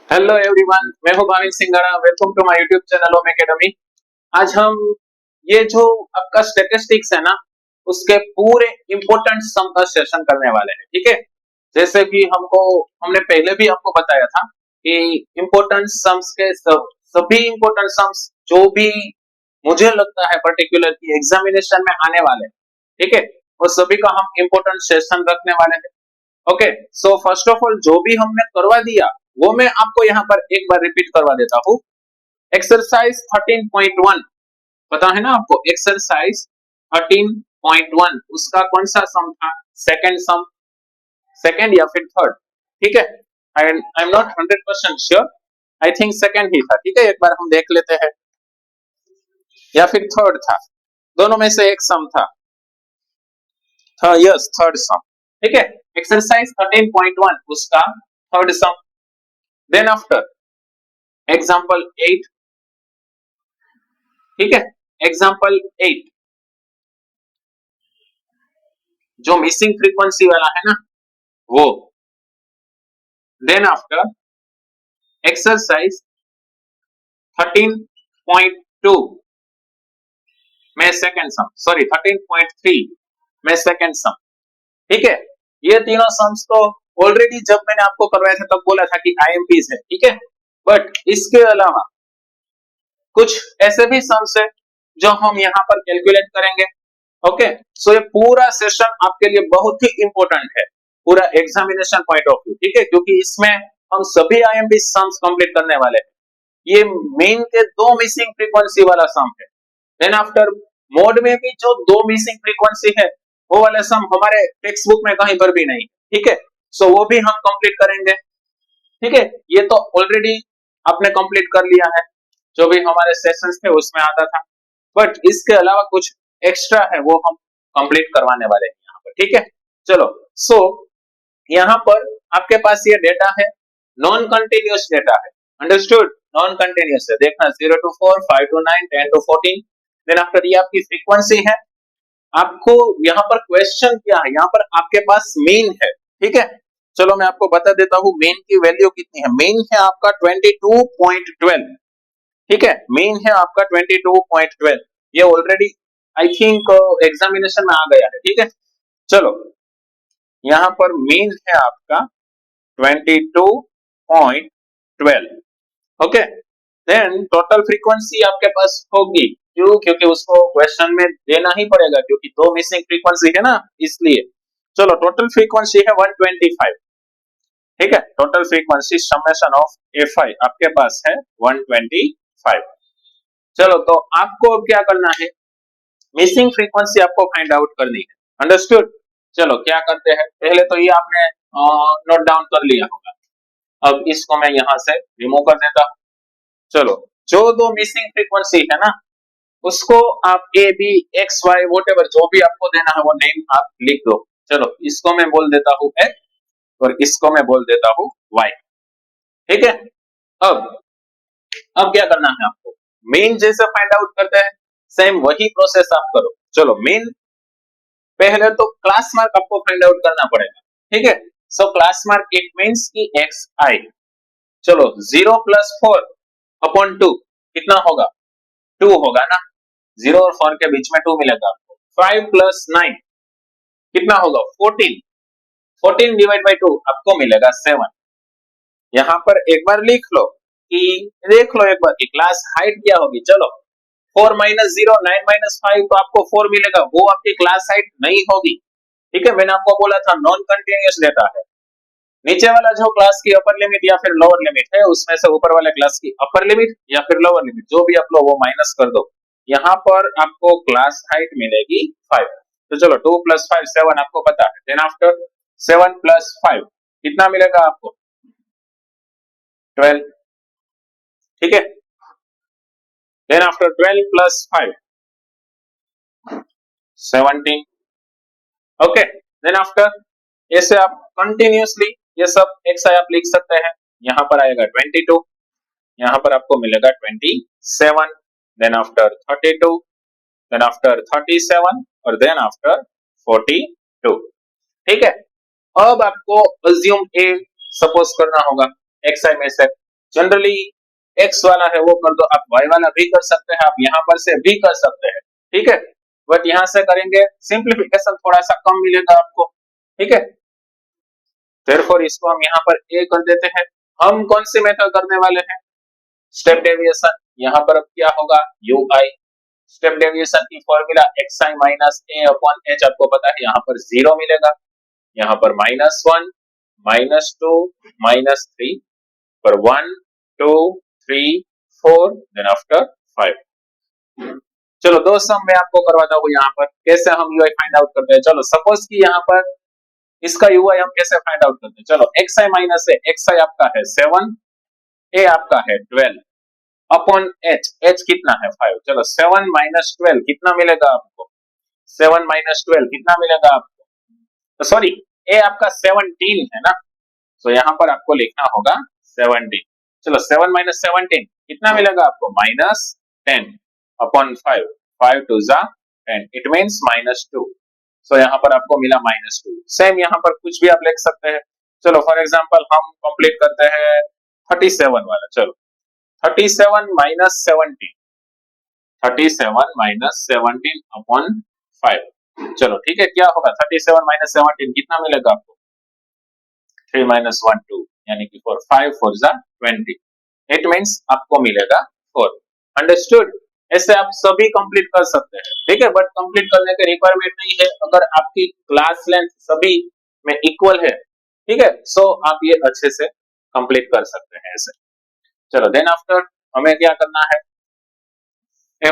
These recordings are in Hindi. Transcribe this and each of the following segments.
हेलो एवरीवन, मैं हूं Bhavin Singhada. Welcome to my YouTube channel Om academy. आज हम ये जो आपका स्टैटिस्टिक्स है ना, उसके पूरे इंपॉर्टेंट सम का सेशन करने वाले हैं। ठीक है, जैसे कि हमने पहले भी आपको बताया था कि इंपॉर्टेंट सम्स के सभी इंपॉर्टेंट सम्स जो भी मुझे लगता है पर्टिकुलर की एग्जामिनेशन में आने वाले हैं, ठीक है, वो सभी का हम इंपॉर्टेंट सेशन रखने वाले हैं। Okay, so first of all जो भी हमने करवा दिया वो मैं आपको यहाँ पर एक बार रिपीट करवा देता हूँ। एक्सरसाइज 13.1 पता है ना आपको? एक्सरसाइज 13.1 उसका कौन सा सम था? सेकंड सम, सेकंड या फिर थर्ड? ठीक है, I am not 100% sure, I think second ही था। ठीक है, एक बार हम देख लेते हैं, या फिर थर्ड था, दोनों में से एक सम था। Yes, third sum. ठीक है, एक्सरसाइज 13.1 उसका third sum. Then after example 8, ठीक है, एग्जाम्पल 8 जो मिसिंग फ्रीक्वेंसी वाला है ना वो। देन आफ्टर एक्सरसाइज 13.2 में सेकंड सम, सॉरी 13.3 में सेकंड सम। ठीक है, ये तीनों सम्स तो ऑलरेडी जब मैंने आपको करवाया था तब बोला था कि आईएमपीज है। ठीक है, बट इसके अलावा कुछ ऐसे भी सम्स है जो हम यहाँ पर कैलकुलेट करेंगे। ओके, सो ये पूरा सेशन आपके लिए बहुत ही इंपॉर्टेंट है, पूरा एग्जामिनेशन पॉइंट ऑफ व्यू। ठीक है, क्योंकि इसमें हम सभी आईएमपी सम्स कंप्लीट करने वाले हैं। ये मेन के दो मिसिंग फ्रीक्वेंसी वाला सम है। देन आफ्टर मोड में भी जो दो मिसिंग फ्रीक्वेंसी है वो वाले सम हमारे टेक्स्ट बुक में कहीं पर भी नहीं। ठीक है, सो वो भी हम कंप्लीट करेंगे। ठीक है, ये तो ऑलरेडी आपने कंप्लीट कर लिया है, जो भी हमारे सेशंस थे उसमें आता था, बट इसके अलावा कुछ एक्स्ट्रा है वो हम कंप्लीट करवाने वाले हैं यहाँ पर। ठीक है, चलो, सो यहाँ पर आपके पास ये डेटा है, नॉन कंटिन्यूअस डेटा है। अंडरस्टूड? नॉन कंटिन्यूअस है, देखना 0 to 4, 5 to 9, 10 to 14। Then after ये आपकी फ्रीक्वेंसी है। आपको यहाँ पर क्वेश्चन क्या है, यहाँ पर आपके पास मीन है। ठीक है, चलो मैं आपको बता देता हूँ मीन की वैल्यू कितनी है। मीन है आपका 22.12। ठीक है, मीन है आपका 22.12। ये ऑलरेडी आई थिंक एग्जामिनेशन में आ गया है। ठीक है, चलो यहाँ पर मीन है आपका 22.12। ओके, देन टोटल फ्रीक्वेंसी आपके पास होगी, क्यों? क्योंकि उसको क्वेश्चन में देना ही पड़ेगा, क्योंकि दो मिसिंग फ्रीक्वेंसी है ना, इसलिए। चलो, टोटल फ्रीक्वेंसी है 125। ठीक है, total frequency summation of Fi आपके पास है 125। चलो, तो आपको अब क्या करना है, मिसिंग फ्रीक्वेंसी आपको फाइंड आउट करनी है। अंडरस्टूड? चलो क्या करते हैं, पहले तो ये आपने नोट डाउन कर लिया होगा। अब इसको मैं यहां से रिमूव कर देता हूं। चलो, जो दो मिसिंग फ्रीक्वेंसी है ना उसको आप A B X Y whatever जो भी आपको देना है वो नेम आप लिख दो। चलो, इसको मैं बोल देता हूं एक्स और इसको मैं बोल देता हूं वाई। ठीक है, अब क्या करना है आपको, मेन जैसे फाइंड आउट करते हैं सेम वही प्रोसेस आप करो। चलो, मेन पहले तो क्लास मार्क आपको फाइंड आउट करना पड़ेगा। ठीक है, so class mark it means की एक्स आई। चलो, 0 + 4 अपॉन 2 कितना होगा? 2 होगा ना, 0 और 4 के बीच में 2 मिलेगा आपको। 5 + 9 कितना होगा? 14। 14 डिवाइड बाय 2 आपको मिलेगा 7। यहाँ पर एक बार लिख लो कि, देख लो एक बार कि क्लास हाइट क्या होगी। चलो, 4 - 0 9 - 5 तो आपको 4 मिलेगा, वो आपकी क्लास हाइट नहीं होगी। ठीक है, मैंने आपको बोला था नॉन कंटिन्यूअस डेटा है। नीचे वाला जो क्लास की अपर लिमिट या फिर लोअर लिमिट है उसमें से ऊपर वाले क्लास की अपर लिमिट या फिर लोअर लिमिट जो भी आप लो वो माइनस कर दो। यहाँ पर आपको क्लास हाइट मिलेगी 5। तो चलो, 2 + 5 7 आपको पता है। देन आफ्टर 7 + 5 कितना मिलेगा आपको? 12। ठीक है, then after 12 + 5 17। Okay, then after ऐसे आप कंटिन्यूअसली ये सब एक साथ आप लिख सकते हैं। यहाँ पर आएगा 22, यहाँ पर आपको मिलेगा 27, देन आफ्टर 32, देन आफ्टर 37 और देन आफ्टर 42। ठीक है, अब आपको अज्यूम ए सपोज करना होगा एक्स आई में से। जनरली x वाला है वो कर दो, आप y वाला भी कर सकते हैं, आप यहाँ पर से भी कर सकते हैं, ठीक है। बट यहाँ से करेंगे सिंप्लीफिकेशन थोड़ा सा कम मिलेगा आपको, ठीक है। देयरफॉर इसको हम यहाँ पर a कर देते हैं। हम कौन सी मेथड करने वाले हैं? Step deviation. यहाँ पर अब क्या होगा? ui। स्टेप डेविएशन की formula xi minus a upon h, आपको पता है यहाँ पर 0 मिलेगा, यहाँ पर -1, -2, -3 पर 1 2 3 4 देन आफ्टर 5। चलो दो सम मैं आपको करवाता हूँ यहाँ पर कैसे हम ui फाइंड आउट करते हैं। चलो सपोज कि यहाँ पर इसका ui हम कैसे फाइंड आउट करते हैं। चलो xi माइनस a, xi आपका है 7, a आपका है 12 अपॉन h कितना है 5। चलो 7 माइनस 12 कितना मिलेगा आपको? 7 माइनस 12 कितना मिलेगा आपको? तो सॉरी, a आपका 17 है ना, तो यहाँ पर आपको लिखना होगा 17। चलो 7 माइनस 17 कितना मिलेगा आपको? -10 अपॉन 5, 5 2 जा 10, इट मीन्स -2। सो यहाँ पर आपको मिला -2। सेम यहाँ पर कुछ भी आप लिख सकते हैं। चलो फॉर एग्जांपल हम कंप्लीट करते हैं 37 वाला। चलो 37 माइनस 17, 37 माइनस 17 अपॉन 5। चलो ठीक है, क्या होगा? 37 माइनस 17 कितना मिलेगा आपको? 3 माइनस 1 2, यानी कि 4, 5 4 जा 20, इट मीन्स आपको मिलेगा 4। अंडरस्टूड? ऐसे आप सभी कंप्लीट कर सकते हैं, ठीक है। बट कंप्लीट करने के रिक्वायरमेंट नहीं है अगर आपकी क्लास लेंथ सभी में इक्वल है, ठीक है, सो आप ये अच्छे से कंप्लीट कर सकते हैं ऐसे। चलो देन आफ्टर हमें क्या करना है?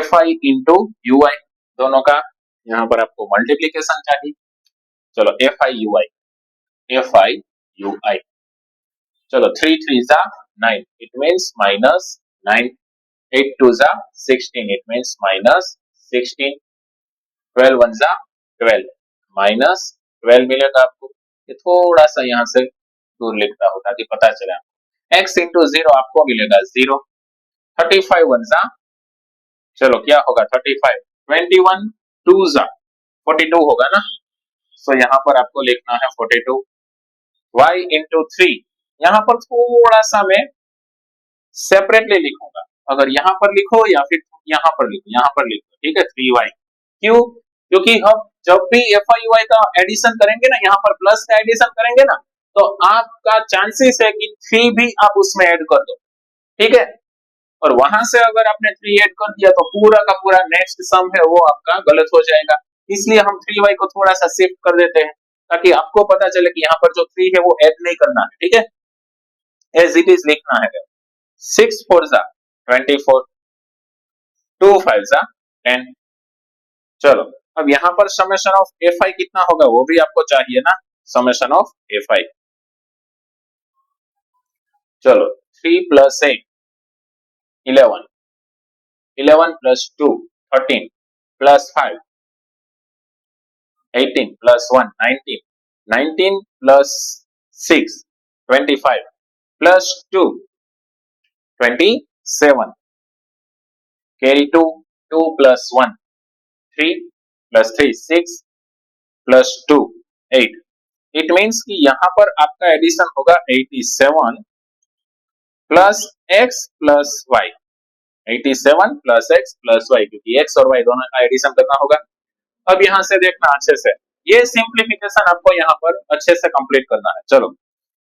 fi इंटू ui, दोनों का यहाँ पर आपको मल्टीप्लीकेशन चाहिए। चलो fi ui, चलो 3 3 जा 9, इट मीन्स -9, 8 2 जा 16, इट मीन्स -16, 12 1 जा 12, -12 मिलेगा आपको। ये थोड़ा सा यहाँ से दूर लिखता हूँ ताकि पता चले आपको। x इंटू 0 आपको मिलेगा 0, 35 1 जा, चलो क्या होगा? 35, 21 2 जा 42 होगा ना, सो यहाँ पर आपको लिखना है 42। y इंटू 3, यहाँ पर थोड़ा सा मैं सेपरेटली लिखूंगा, अगर यहाँ पर लिखो या फिर यहाँ पर लिखो, यहाँ पर लिखो, ठीक है 3y। क्यों? क्योंकि हम जब भी FIUI का एडिशन करेंगे ना, यहाँ पर प्लस का एडिशन करेंगे ना, तो आपका चांसेस है कि 3 भी आप उसमें ऐड कर दो, ठीक है। और वहां से अगर आपने 3 ऐड कर दिया तो पूरा का पूरा नेक्स्ट सम है वो आपका गलत हो जाएगा। इसलिए हम 3y को थोड़ा सा शिफ्ट कर देते हैं ताकि आपको पता चले कि यहाँ पर जो 3 है वो ऐड नहीं करना है, ठीक है, एज इट इज लिखना है। 6 4 जा 24, 2 5 जा 10। चलो अब यहाँ पर समेशन ऑफ fi कितना होगा वो भी आपको चाहिए ना, समेशन ऑफ fi। चलो 3 plus 8 11, 11 plus 2 13 plus 5 18 plus 1 19, 19 plus 6 25 plus 2 27, carry 2, 2 plus 1 3 plus 3 6 plus 2 8। It means कि यहाँ पर आपका एडिशन होगा 87 plus x plus y, 87 plus x plus y, क्योंकि x और y दोनों का एडिशन करना होगा। अब यहाँ से देखना अच्छे से, ये सिंप्लीफिकेशन आपको यहाँ पर अच्छे से कंप्लीट करना है। चलो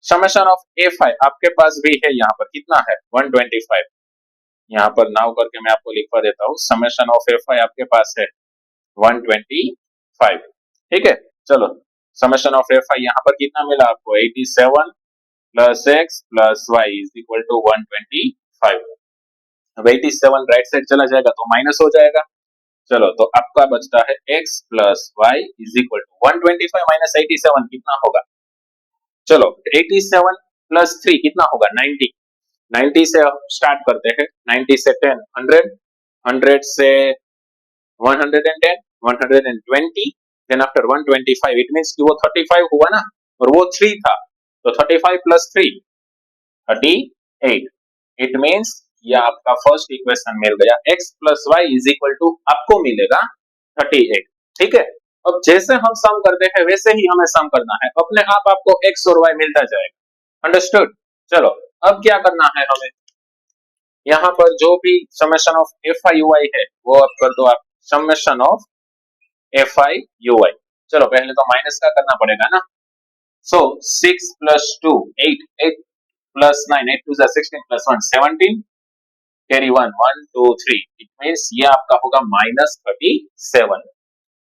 समेशन ऑफ fi आपके पास भी है, यहाँ पर कितना है? 125। यहाँ पर नाउ करके मैं आपको लिखवा देता हूँ, समेशन ऑफ fi आपके पास है 125, ठीक है। चलो समेशन ऑफ fi यहाँ पर कितना मिला आपको? 87 plus x plus y is equal to 125। अब 87 राइट साइड चला जाएगा तो माइनस हो जाएगा। चलो तो आपका बचता है x plus y is equal to 125 minus 87 कितना होगा? चलो 87 प्लस 3 कितना होगा? 90। 90 से स्टार्ट करते हैं, 90 से 10 100, 100 से 110 120, देन आफ्टर 125, इट मींस कि वो 35 हुआ ना और वो 3 था, तो 35 प्लस 3 38, इट मींस ये आपका फर्स्ट इक्वेशन मिल गया, x plus y is equal to आपको मिलेगा 38, ठीक है। अब जैसे हम सम करते हैं वैसे ही हमें सम करना है, अपने आप आपको x और y मिलता जाएगा। अंडरस्टूड? चलो अब क्या करना है हमें? यहाँ पर जो भी summation of F I U I है वो अब कर दो आप summation of F I U I. चलो पहले तो माइनस का करना पड़ेगा ना। So 6 plus 2 8 8 plus 9 8 2 16 plus 1 17 carry 1 1 2 3 it means ये आपका होगा -37।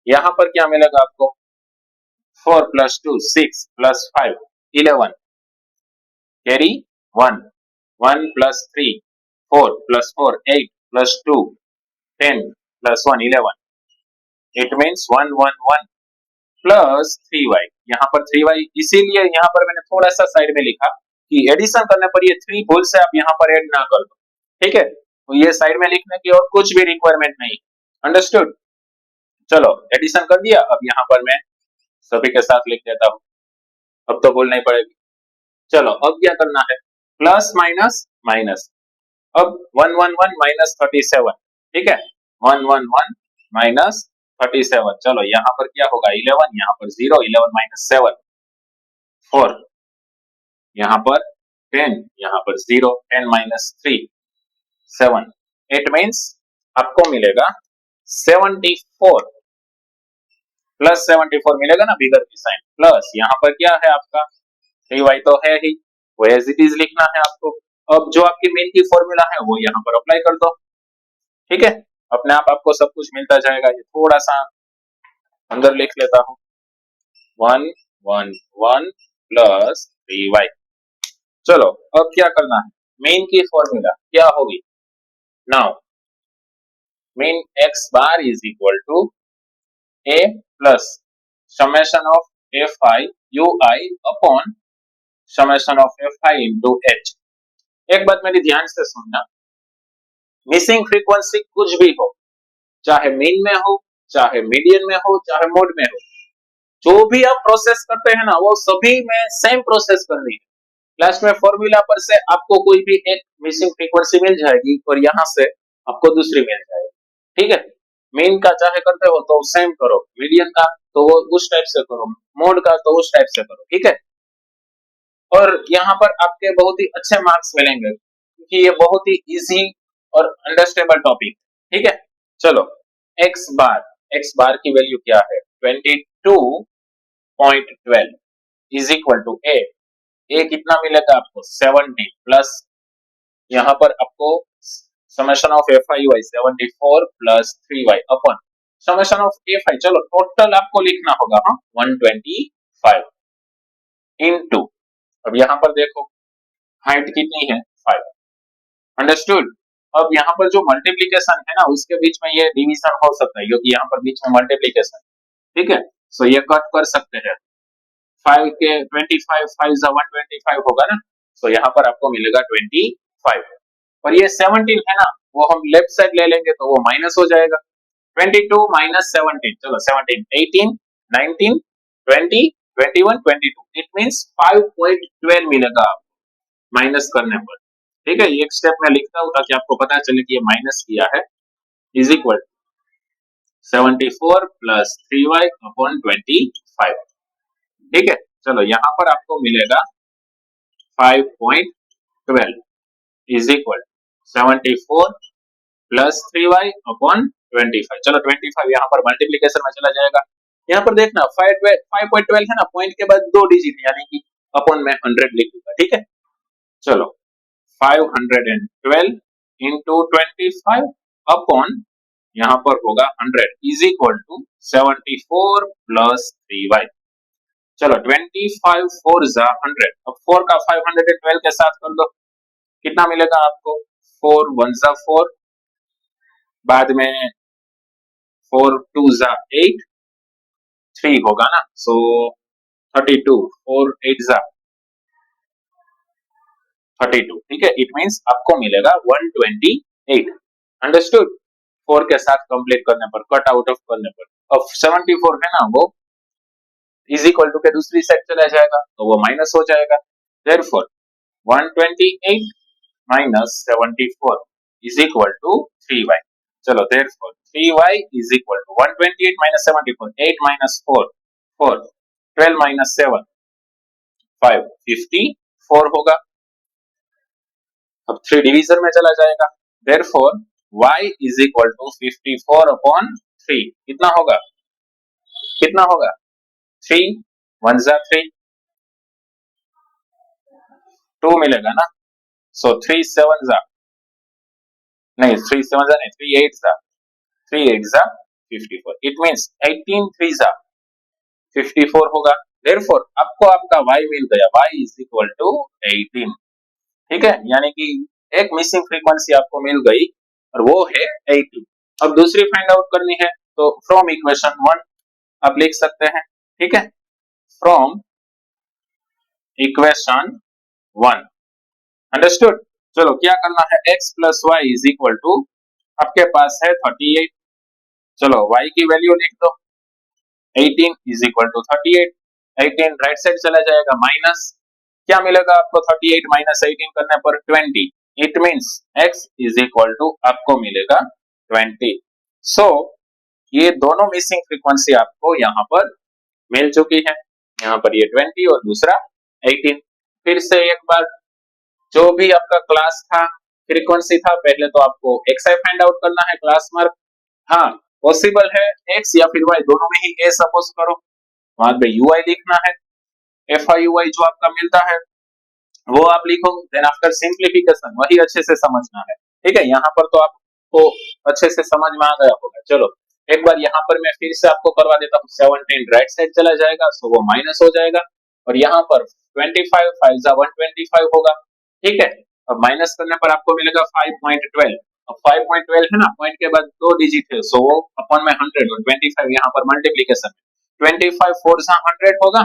यहाँ पर क्या मिलेगा आपको 4 plus 2 6 plus 5 11 carry 1 1 plus 3 4 plus 4 8 plus 2 10 plus 1 11 it means 111 plus 3y। यहाँ पर 3y इसीलिए यहाँ पर मैंने थोड़ा सा साइड में लिखा कि एडिशन करने पर ये 3 भूल से आप यहाँ पर ऐड ना कर दो, ठीक है। तो ये साइड में लिखने की और कुछ भी रिक्वायरमेंट नहीं। अंडरस्टूड। चलो एडिशन कर दिया। अब यहाँ पर मैं सभी के साथ लिख देता हूँ, अब तो भूल नहीं पड़ेगी। चलो अब क्या करना है प्लस माइनस माइनस। अब 111 माइनस 37, ठीक है 111 माइनस 37। चलो यहाँ पर क्या होगा 11, यहाँ पर 0 11 माइनस 7 4, यहाँ पर 10, यहाँ पर 0 10 माइनस 3 7 इट मींस आपको मिलेगा 74 प्लस 74 मिलेगा ना बिगर की साइन प्लस यहाँ पर क्या है आपका 3y तो है ही वो एज इट इज लिखना है आपको। अब जो आपकी मेन की फॉर्मूला है वो यहाँ पर अप्लाई कर दो, ठीक है। अपने आप आपको सब कुछ मिलता जाएगा। ये थोड़ा सा अंदर लिख लेता हूँ 111 प्लस 3y। चलो अब क्या करना है मेन की फॉर्मूला क्या होगी now mean x bar is equal to a plus summation of F I U I upon summation of F I into H. एक बात मेरी ध्यान से सुनना, मिसिंग फ्रीक्वेंसी कुछ भी हो, चाहे मीन में हो चाहे मीडियन में हो चाहे मोड में हो, जो भी आप प्रोसेस करते हैं ना वो सभी में सेम प्रोसेस करनी है। लास्ट में फॉर्मूला पर से आपको कोई भी एक मिसिंग फ्रीक्वेंसी मिल जाएगी और यहाँ से आपको दूसरी मिल जाएगी, ठीक है। मीन का चाहे करते हो तो सेम करो, मीडियन का तो वो उस टाइप से करो, मोड का तो उस टाइप से करो, ठीक है। और यहाँ पर आपके बहुत ही अच्छे मार्क्स मिलेंगे क्योंकि ये बहुत ही इजी और अंडरस्टैंडेबल टॉपिक, ठीक है। चलो x बार की वैल्यू क्या है 22.12 इज इक्वल टू a कितना मिलेगा आपको 70 प्लस यहाँ पर आपको summation of F I Y 74 plus 3y upon summation of F I. चलो टोटल आपको लिखना होगा 125 इनटू, अब यहाँ पर देखो हाइट कितनी है 5, अंडरस्टूड। अब यहाँ पर जो मल्टीप्लीकेशन है ना उसके बीच में ये डिवीजन हो सकता है क्योंकि यहाँ पर बीच में मल्टीप्लीकेशन, ठीक है। सो ये कट कर सकते हैं 5 के 25 5 जा 125 होगा ना, सो यहाँ पर आपको मिलेगा 25 और ये 17 है ना वो हम लेफ्ट साइड ले लेंगे तो वो माइनस हो जाएगा 22 माइनस 17। चलो 17 18 19 20 21 22 इट मींस 5.12 मिलेगा आपको माइनस करने पर, ठीक है। एक स्टेप में लिखता हूँ ताकि आपको पता चले कि ये माइनस किया है is equal 74 plus 3y upon 25, ठीक है। चलो यहाँ पर आपको मिलेगा 5.12 is equal 74 plus 3y upon 25। चलो 25 यहाँ पर मल्टीप्लीकेशन में चला जाएगा। यहाँ पर देखना 5.12 है ना, पॉइंट के बाद 2 डिजिट यानी कि अपॉन में 100 लिख दूंगा, ठीक है। चलो 512 इंटू 25 अपॉन यहाँ पर होगा 100 is equal to 74 plus 3y। चलो 25 4 जा 100, अब 4 का 512 के साथ कर दो कितना मिलेगा आपको 4 1 जा 4, बाद में 4 2 जा 8 3 होगा ना, सो 32 4 8 जा 32, ठीक है। इट मींस आपको मिलेगा 128, अंडरस्टूड। 4 के साथ कंप्लीट करने पर कट आउट ऑफ करने पर अब 74 है ना वो इज इक्वल टू के दूसरी साइड चला जाएगा तो वो माइनस हो जाएगा, therefore 128 minus 74 is equal to 3y। चलो therefore 3y is equal to 128 minus 74 8 minus 4 4 12 minus 7 5 54 होगा। अब 3 डिवीजन में चला जाएगा, therefore y is equal to 54 upon 3 कितना होगा, कितना होगा 3 1 जा 3 2 मिलेगा ना, सो 3 7 जा नहीं 3 7 जा नहीं 3 8 जा 3 8 जा 54, इट मींस 18 3 जा 54 होगा, देयरफॉर आपको आपका y मिल गया, y इज इक्वल टू 18, ठीक है, यानी कि एक मिसिंग फ्रीक्वेंसी आपको मिल गई और वो है 18। अब दूसरी फाइंड आउट करनी है, तो फ्रॉम इक्वेशन 1 आप लिख सकते हैं, ठीक है, फ्रॉम इक्वेशन 1, अंडरस्टूड। चलो क्या करना है, x plus Y is equal to आपके पास है 38, चलो y की वैल्यू लिख दो, 18 is equal to 38, 18 right side चला जाएगा, माइनस क्या मिलेगा आपको 38 माइनस 18 करने पर 20, it means x is equal to आपको मिलेगा 20। सो ये दोनों मिसिंग फ्रीक्वेंसी आपको यहाँ पर मिल चुकी है, यहाँ पर ये 20 और दूसरा 18। फिर से एक बार जो भी आपका क्लास था, फ्रीक्वेंसी था, पहले तो आपको xi फाइंड आउट करना है, क्लास मार्क, हाँ पॉसिबल है x या फिर y दोनों में ही a सपोज करो, वहां पे ui लिखना है, fi जो आपका मिलता है वो आप लिखो, देन आफ्टर सिंप्लीफिकेशन वही अच्छे से समझना है, ठीक है, यहाँ पर तो आपको अच्छे से समझ में आ गया होगा। चलो एक बार यहाँ पर मैं फिर से आपको करवा देता हूँ, 17 राइट साइड चला जाएगा, सो वो माइनस हो जाएगा, और यहाँ पर 25 5 जा 125 होगा, ठीक है, अब माइनस करने पर आपको मिलेगा 5.12, अब 5.12 है ना, पॉइंट के बाद 2 डिजिट है, सो वो अपॉन में 100 और 25 यहाँ पर मल्टीप्लीकेशन, 25 4 जा 100 होगा,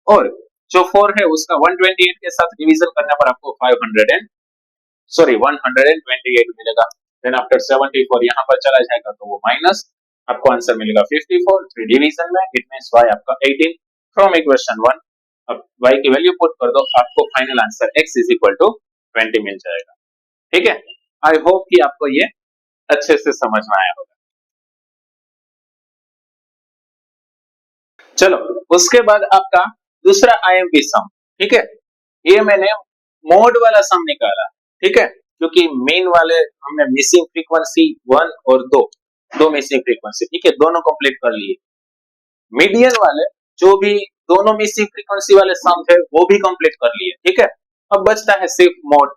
और जो 4 है उसका 128 के साथ डिवीजन करने पर आपको 128 मिलेगा, देन आफ्टर 74 यहाँ पर चला जाएगा, तो वो माइनस आपको आंसर मिलेगा 54, 3 डिवीजन में, इट मींस y आपका 18 फ्रॉम इक्वेशन 1। अब y की वैल्यू पुट कर दो, आपको final answer x is equal to 20 मिल जाएगा, ठीक है। आई होप कि आपको ये अच्छे से समझ में आया होगा। चलो उसके बाद आपका दूसरा आईएमपी सम, ठीक है, ये मैंने मोड वाला सम निकाला, ठीक है, क्योंकि मेन वाले हमने मिसिंग फ्रीक्वेंसी 1 और 2 मिसिंग फ्रीक्वेंसी, ठीक है, दोनों कंप्लीट कर लिए, मीडियन वाले जो भी दोनों मिसिंग फ्रीक्वेंसी वाले सम थे वो भी कंप्लीट कर लिए, ठीक है, अब बचता है सिर्फ मोड।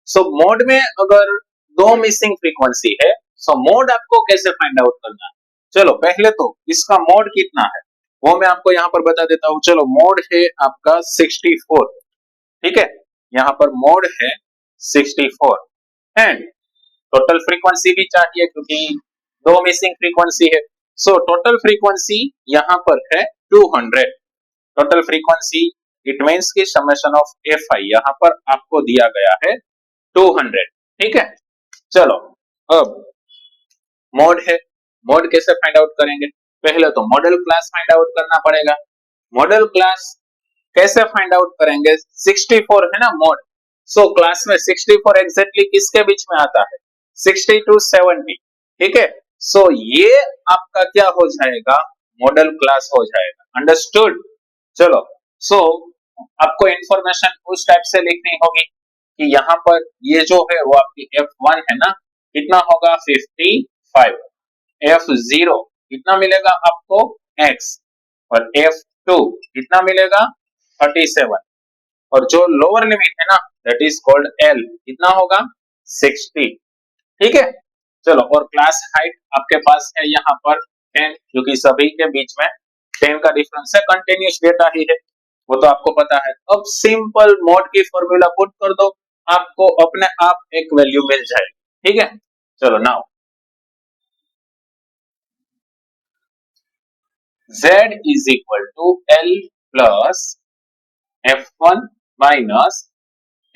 सो मोड में अगर 2 मिसिंग फ्रीक्वेंसी है, सो मोड आपको कैसे फाइंड आउट करना है, चलो पहले तो इसका मोड कितना है वो मैं आपको यहाँ पर बता देता हूँ। चलो मोड है आपका 64, ठीक है, यहाँ पर मोड है 64 एंड टोटल फ्रीक्वेंसी भी चाहिए क्योंकि 2 मिसिंग फ्रीक्वेंसी है, सो टोटल फ्रीक्वेंसी यहाँ पर है 200, टोटल फ्रीक्वेंसी इट मींस की समेशन ऑफ fi यहाँ पर आपको दिया गया है 200, ठीक है। चलो अब मोड है, मोड कैसे फाइंड आउट करेंगे, पहले तो मॉडल क्लास फाइंड आउट करना पड़ेगा, मॉडल क्लास कैसे फाइंड आउट करेंगे, 64 है ना मोड, सो क्लास में 64 एग्जैक्टली किसके बीच में आता है, 60 to 70, ठीक है, सो ये आपका क्या हो जाएगा, मॉडल क्लास हो जाएगा, अंडरस्टूड। चलो सो आपको इंफॉर्मेशन उस टाइप से लिखनी होगी कि यहाँ पर ये जो है वो आपकी F1 है ना, कितना होगा 55, F0 कितना मिलेगा आपको x, और F2 कितना मिलेगा 37, और जो लोअर लिमिट है ना दैट इज कॉल्ड L कितना होगा 60, ठीक है। चलो और क्लास हाइट आपके पास है यहाँ पर 10, क्योंकि सभी के बीच में 10 का डिफरेंस है, कंटिन्यूस डेटा ही है वो तो आपको पता है। अब सिंपल मोड की फॉर्मूला पुट कर दो, आपको अपने आप एक वैल्यू मिल जाएगी, ठीक है। चलो now Z is equal to L plus F1 minus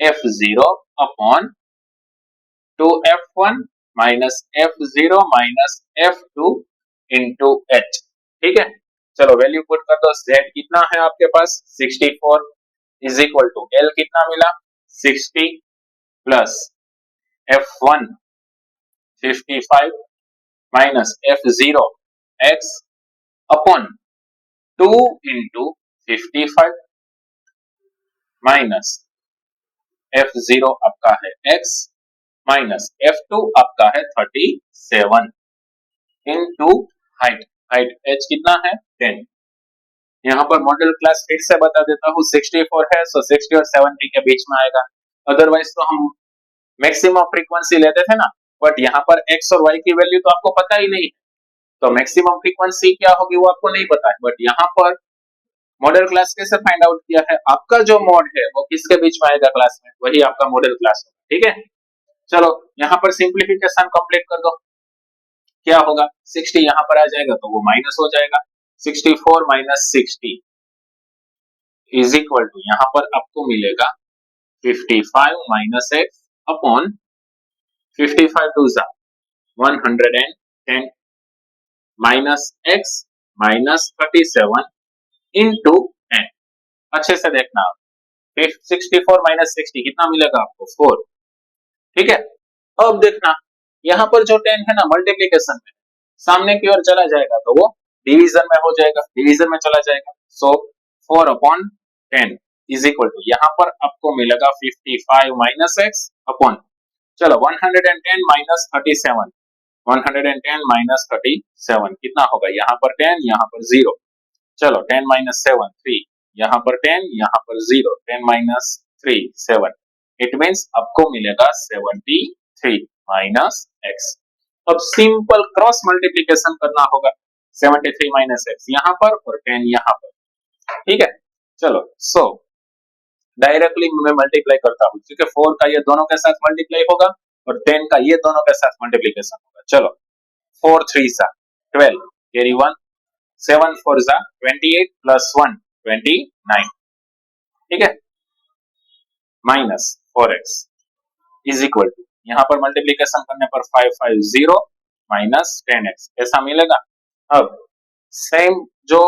F0 upon 2F1 minus F0 minus F2 into H, ठीक है। चलो वैल्यू पुट कर दो, Z कितना है आपके पास 64 is equal to L कितना मिला 60 plus F1 55 minus F0 X upon 2 into 55 minus F0 आपका है x माइनस F2 आपका है 37 इनटू हाइट, हाइट h कितना है 10। यहाँ पर मॉडल क्लास फिर से बता देता हूँ 64 है, सो 60 और 70 के बीच में आएगा। अदरवाइज तो हम मैक्सिमम फ्रीक्वेंसी लेते थे ना, बट यहाँ पर x और y की वैल्यू तो आपको पता ही नहीं है, तो मैक्सिमम फ्रीक्वेंसी क्या होगी वो आपको नहीं पता है। बट यहाँ पर मॉडल क्लास कैसे फाइंड आउट किया है, आपका जो मोड है वो किसके बीच में आएगा क्लास में, वही आपका मॉडल क्लास होगा। ठीक है, चलो यहाँ पर सिंप्लीफिकेशन कंप्लीट कर दो। क्या होगा, 60 यहाँ पर आ जाएगा तो वो माइनस हो जाएगा, 64 माइनस 60 इज इक्वल टू यहाँ पर आपको मिलेगा 55 माइनस एक्स अपॉन 55 टू जा 110 माइनस एक्स माइनस 37 इंटू 10। अच्छे से देखना आप, 64 माइनस 60 कितना मिलेगा आपको 4। ठीक है, अब देखना यहाँ पर जो 10 है ना मल्टीप्लीकेशन में सामने की ओर चला जाएगा तो वो डिवीजन में हो जाएगा, डिवीजन में चला जाएगा। सो 4 अपॉन 10 इज इक्वल टू यहाँ पर आपको मिलेगा 55 माइनस एक्स अपॉन, चलो 110 माइनस 37, 110 माइनस 37 कितना होगा, यहाँ पर 10 यहाँ पर 0, चलो 10 माइनस 7 3, यहाँ पर 10 यहाँ पर 0, 10 माइनस 3 7, इट मींस आपको मिलेगा 73 माइनस एक्स। अब सिंपल क्रॉस मल्टीप्लीकेशन करना होगा, 73 माइनस एक्स यहाँ पर और 10 यहाँ पर। ठीक है, चलो सो डायरेक्टली मैं मल्टीप्लाई करता हूँ क्योंकि 4 का ये दोनों के साथ मल्टीप्लाई होगा और 10 का ये दोनों के साथ मल्टीप्लीकेशन होगा। चलो 4 3 जा 12 कैरी 1, 7 4 जा 28 प्लस 1 29। ठीक है, minus 4x is equal to यहाँ पर मल्टीप्लीकेशन करने पर 550 माइनस 10x ऐसा मिलेगा। अब सेम जो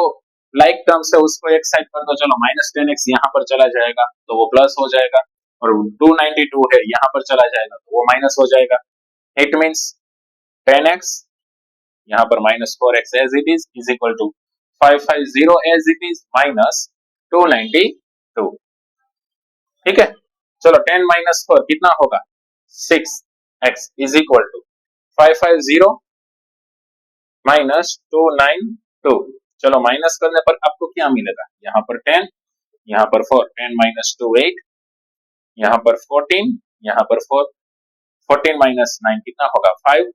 लाइक टर्म से उसको एक साइड कर दो, चलो माइनस 10x यहाँ पर चला जाएगा तो वो प्लस हो जाएगा, और 292 है यहाँ पर चला जाएगा तो वो माइनस हो जाएगा। इट मींस 10x यहाँ पर minus 4x as it is equal to 550 as it is minus 292। ठीक है, चलो 10 माइनस 4 कितना होगा 6x is equal to 550 minus 292। चलो माइनस करने पर आपको क्या मिलेगा, यहाँ पर 10 यहाँ पर 4, 10 माइनस 2 8, यहाँ पर 14 यहाँ पर 4, 14 माइनस 9 कितना होगा 5,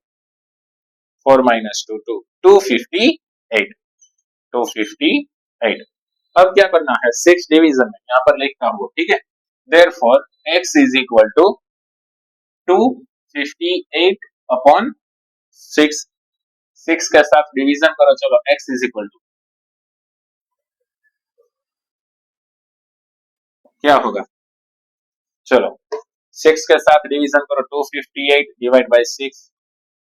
4 माइनस 2 2, 258, 258। अब क्या करना है 6 डिवीजन में यहाँ पर लिखता हूँ। ठीक है, therefore x is equal to 258 upon 6, 6 के साथ डिवीजन करो, चलो x is equal to क्या होगा, चलो 6 के साथ डिवीजन करो 258 डिवाइड बाय 6,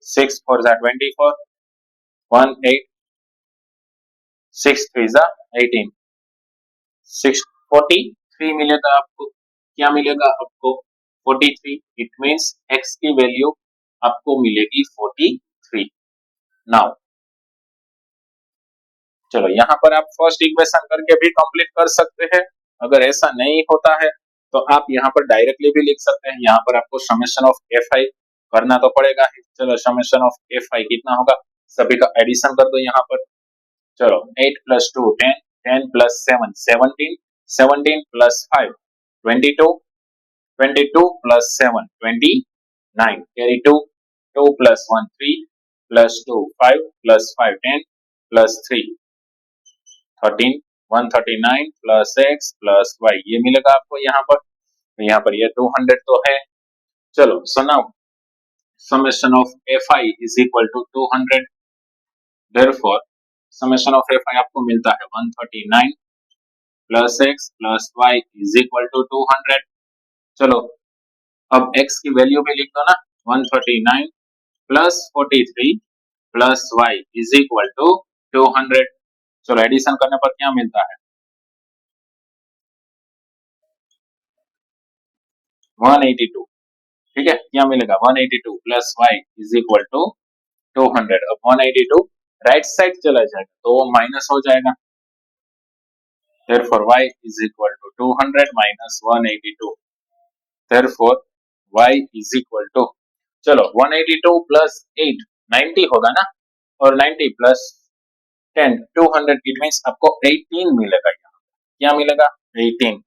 6 4 जा 24, 1 8, 6 3 जा 18, 6 43 मिलेगा आपको, क्या मिलेगा आपको 43। इट मींस x की वैल्यू आपको मिलेगी 43। नाउ चलो यहाँ पर आप फर्स्ट इक्वेशन करके भी कंप्लीट कर सकते हैं, अगर ऐसा नहीं होता है तो आप यहाँ पर डायरेक्टली भी लिख सकते हैं। यहाँ पर आपको समेशन ऑफ fi करना तो पड़ेगा ही। चलो समेशन ऑफ fi कितना होगा, सभी का एडिशन कर दो यहाँ पर। चलो 8 plus 2 10, 10 plus 7 17, 17 plus 5 22, 22 plus 7 29, carry 2, 2 plus 1 3, plus 2 5, plus 5 10, plus 3 13, 139 plus x plus y ये मिलेगा आपको यहाँ पर। तो यहाँ पर ये 200 तो है। चलो so now summation of fi is equal to 200, therefore summation of fi आपको मिलता है 139 plus x plus y is equal to 200। चलो अब x की वैल्यू भी लिख दो ना, 139 plus 43 plus y is equal to 200। चलो एडिशन करने पर क्या मिलता है 182। ठीक है, क्या मिलेगा 182 plus y is equal to 200। अब 182 राइट साइड चला जाएगा तो वो माइनस हो जाएगा, therefore y is equal to 200 minus 182। therefore y is equal to, चलो 182 प्लस 8 90 होगा ना, और 90 प्लस 10 200, इट मीन्स आपको 18 मिलेगा। यहाँ क्या मिलेगा? 18।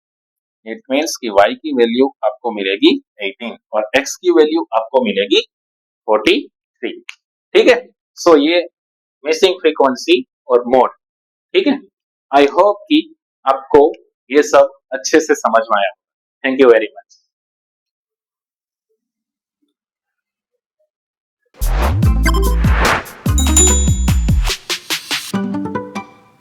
इट मीन्स कि y की वैल्यू आपको मिलेगी 18 और x की वैल्यू आपको मिलेगी 43। ठीक है, सो ये मिसिंग फ्रीक्वेंसी और मोड। ठीक है, आई होप कि आपको ये सब अच्छे से समझ में आया। Thank you very much.